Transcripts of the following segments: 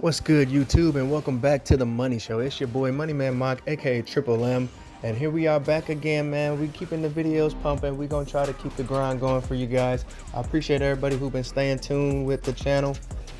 What's good, YouTube, and welcome back to the Money Show. It's your boy Money Man Mock, aka Triple M, and here we are back again, man. We keeping the videos pumping. We gonna try to keep the grind going for you guys. I appreciate everybody who's been staying tuned with the channel.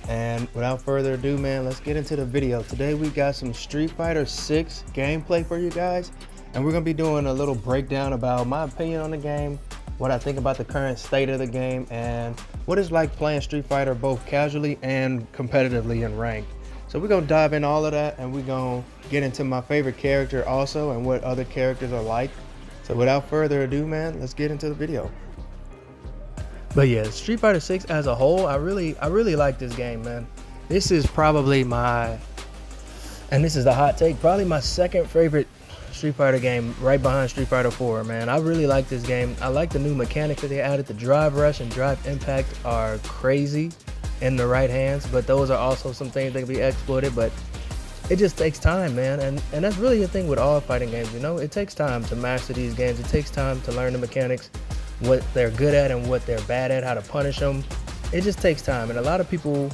And without further ado, man, let's get into the video. Today we got some Street Fighter 6 gameplay for you guys, and we're gonna be doing a little breakdown about my opinion on the game, what I think about the current state of the game, and what it's like playing Street Fighter both casually and competitively in ranked. So we're gonna dive in all of that, and we're gonna get into my favorite character also and what other characters are like. So without further ado, man, let's get into the video. But yeah, Street Fighter 6 as a whole, I really like this game, man. This is probably my, and this is the hot take, probably my second favorite Street Fighter game, right behind Street Fighter 4, man. I really like this game. I like the new mechanics that they added. The drive rush and drive impact are crazy in the right hands, but those are also some things that can be exploited, but it just takes time, man. And that's really the thing with all fighting games, you know? It takes time to master these games. It takes time to learn the mechanics, what they're good at and what they're bad at, how to punish them. It just takes time, and a lot of people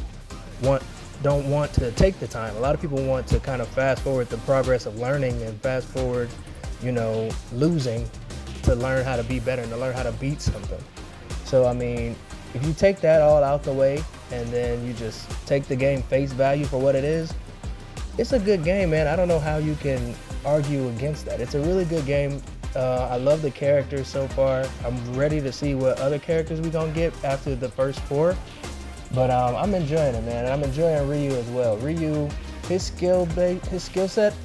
don't want to take the time. A lot of people want to kind of fast forward the progress of learning and fast forward, you know, losing to learn how to be better and to learn how to beat something. So I mean, if you take that all out the way and then you just take the game face value for what it is, it's a good game, man. I don't know how you can argue against that. It's a really good game. I love the characters so far. I'm ready to see what other characters we're gonna get after the first 4. But I'm enjoying it, man, and I'm enjoying Ryu as well. Ryu, his skill set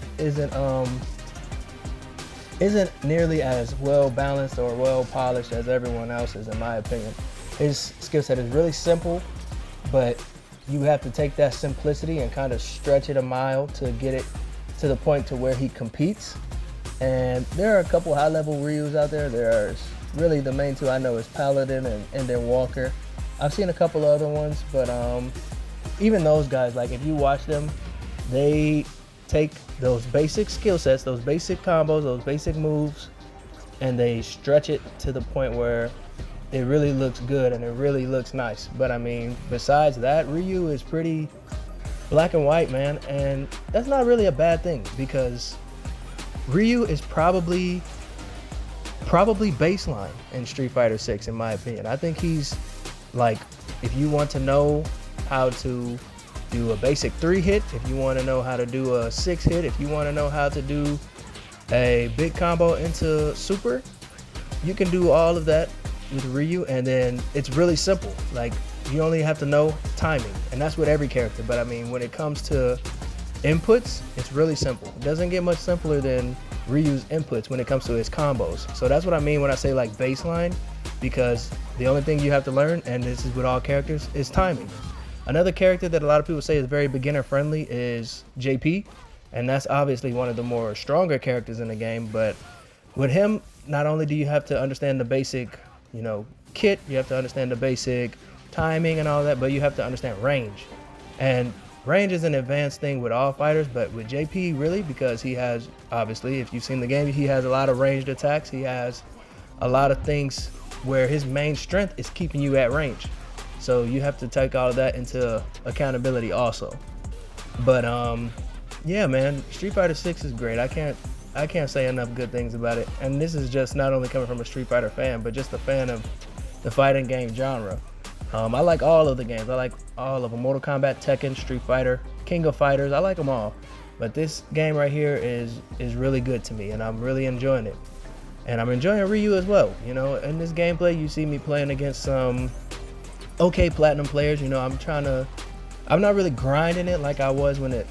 isn't nearly as well balanced or well polished as everyone else's, in my opinion. His skill set is really simple, but you have to take that simplicity and kind of stretch it a mile to get it to the point to where he competes. And there are a couple high-level Ryus out there. There's really the main two I know is Paladin and then Walker. I've seen a couple other ones, but even those guys, like if you watch them, they take those basic skill sets, those basic combos, those basic moves, and they stretch it to the point where it really looks good and it really looks nice. But I mean, besides that, Ryu is pretty black and white, man, and that's not really a bad thing, because Ryu is probably baseline in Street Fighter 6, in my opinion. I think he's like, if you want to know how to do a basic 3-hit, if you want to know how to do a 6-hit, if you want to know how to do a big combo into super, you can do all of that with Ryu, and then it's really simple. Like, you only have to know timing, and that's with every character. But I mean, when it comes to inputs, it's really simple. It doesn't get much simpler than Ryu's inputs when it comes to his combos. So that's what I mean when I say like baseline, because the only thing you have to learn, and this is with all characters, is timing. Another character that a lot of people say is very beginner friendly is JP, and that's obviously one of the more stronger characters in the game. But with him, not only do you have to understand the basic, you know, kit, you have to understand the basic timing and all that, but you have to understand range. And range is an advanced thing with all fighters, but with JP really, because he has, obviously, if you've seen the game, he has a lot of ranged attacks. He has a lot of things where his main strength is keeping you at range. So you have to take all of that into accountability also. But yeah, man, Street Fighter 6 is great. I can't say enough good things about it. And this is just not only coming from a Street Fighter fan, but just a fan of the fighting game genre. I like all of the games. I like all of them. Mortal Kombat, Tekken, Street Fighter, King of Fighters. I like them all. But this game right here is really good to me, and I'm really enjoying it. And I'm enjoying Ryu as well. You know, in this gameplay, you see me playing against some okay platinum players. You know, I'm not really grinding it like I was when it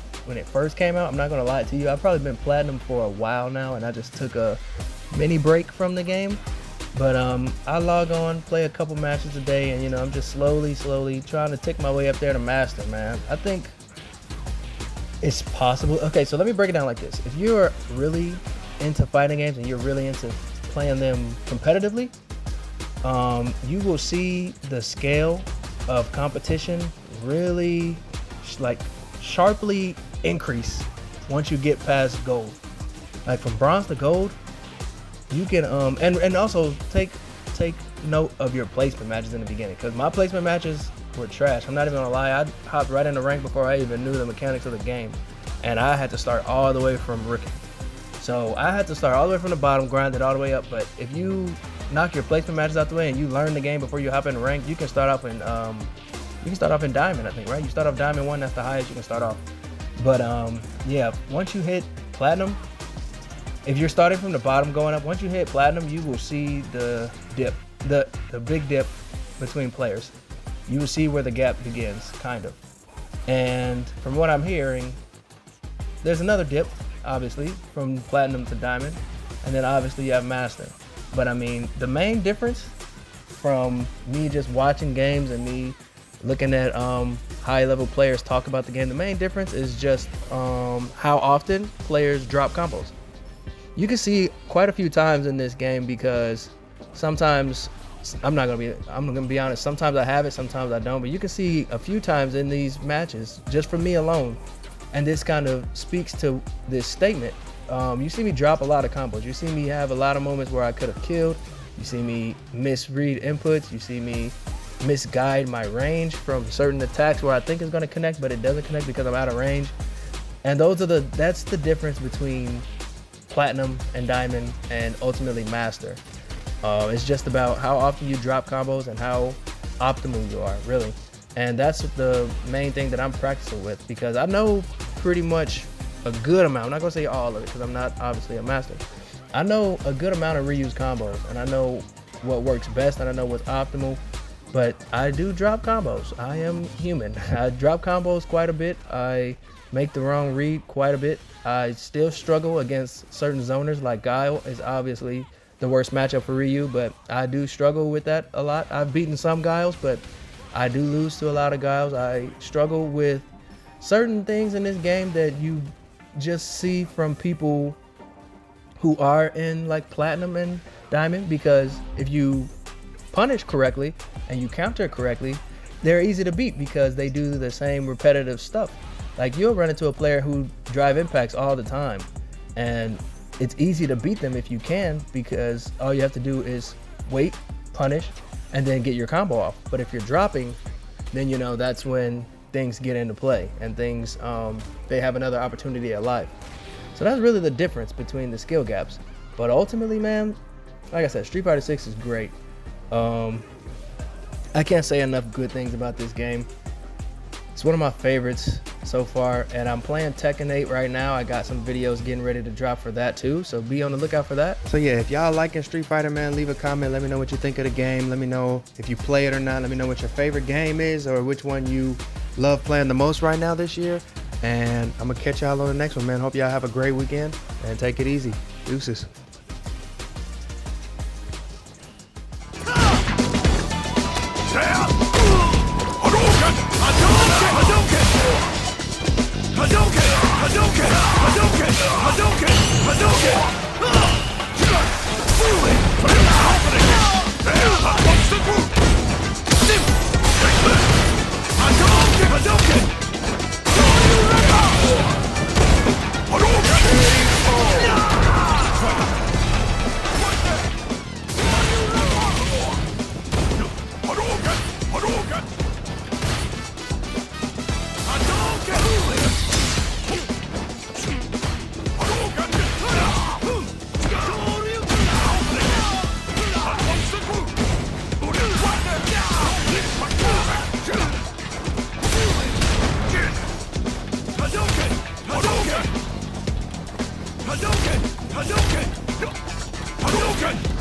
first came out. I'm not gonna lie to you. I've probably been platinum for a while now, and I just took a mini break from the game. But I log on, play a couple matches a day, and you know, I'm just slowly trying to tick my way up there to master, man. I think it's possible. Okay, so let me break it down like this. If you're really into fighting games and you're really into playing them competitively, you will see the scale of competition really like sharply increase once you get past gold. Like from bronze to gold, you can and also take note of your placement matches in the beginning, because my placement matches were trash. I'm not even gonna lie, I hopped right in the rank before I even knew the mechanics of the game. And I had to start all the way from rookie. So I had to start all the way from the bottom, grind it all the way up. But if you knock your placement matches out the way and you learn the game before you hop in rank, you can start off in diamond, I think, right? You start off diamond 1, that's the highest you can start off. But yeah, once you hit platinum, if you're starting from the bottom going up, once you hit platinum, you will see the dip, the big dip between players. You will see where the gap begins, kind of. And from what I'm hearing, there's another dip, obviously, from platinum to diamond, and then obviously you have master. But I mean, the main difference from me just watching games and me looking at high-level players talk about the game, the main difference is just how often players drop combos. You can see quite a few times in this game because sometimes, I'm gonna be honest, sometimes I have it, sometimes I don't, but you can see a few times in these matches, just from me alone, and this kind of speaks to this statement. You see me drop a lot of combos. You see me have a lot of moments where I could have killed. You see me misread inputs. You see me misguide my range from certain attacks where I think it's going to connect, but it doesn't connect because I'm out of range. And that's the difference between platinum and diamond and ultimately master. It's just about how often you drop combos and how optimal you are, really. And that's the main thing that I'm practicing with, because I know pretty much a good amount. I'm not gonna say all of it because I'm not obviously a master. I know a good amount of reuse combos, and I know what works best, and I know what's optimal. But I do drop combos. I am human. I drop combos quite a bit. I make the wrong read quite a bit. I still struggle against certain zoners, like Guile is obviously the worst matchup for Ryu, but I do struggle with that a lot. I've beaten some Guiles, but I do lose to a lot of Guiles. I struggle with certain things in this game that you just see from people who are in like platinum and diamond, because if you punish correctly and you counter correctly, they're easy to beat because they do the same repetitive stuff. Like, you'll run into a player who drive impacts all the time, and it's easy to beat them if you can, because all you have to do is wait, punish, and then get your combo off. But if you're dropping, then you know that's when things get into play and things they have another opportunity at life. So that's really the difference between the skill gaps. But ultimately, man, like I said, Street Fighter 6 is great. I can't say enough good things about this game. It's one of my favorites so far, and I'm playing Tekken 8 right now. I got some videos getting ready to drop for that too, so be on the lookout for that. So yeah, if y'all liking Street Fighter, man, leave a comment. Let me know what you think of the game. Let me know if you play it or not. Let me know what your favorite game is, or which one you love playing the most right now this year. And I'm gonna catch y'all on the next one, man. Hope y'all have a great weekend and take it easy. Deuces. Hadouken!